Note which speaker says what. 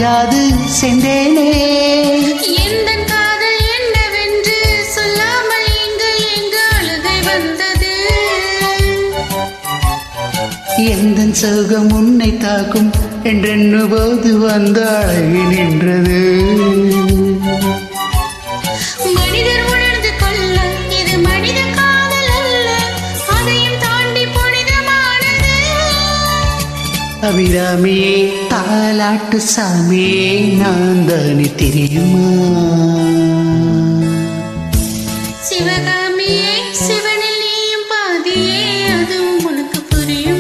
Speaker 1: தாங்காது சென்றேனே.
Speaker 2: எந்தன் காதல் என்னவென்று சொல்லாமல் இங்கு எங்கு அழுகை வந்தது.
Speaker 1: எந்தன் சோகம் உன்னை தாக்கும் என்றெண்ணும்போது வந்த அழகி நின்றது.
Speaker 2: மனிதர் உணர்ந்து கொள்ள இது மனித காதல் அல்ல, அதையும் தாண்டி புனிதமானது.
Speaker 1: அபிராமியே தாலாட்டு சாமியே நான் தானே தெரியுமா?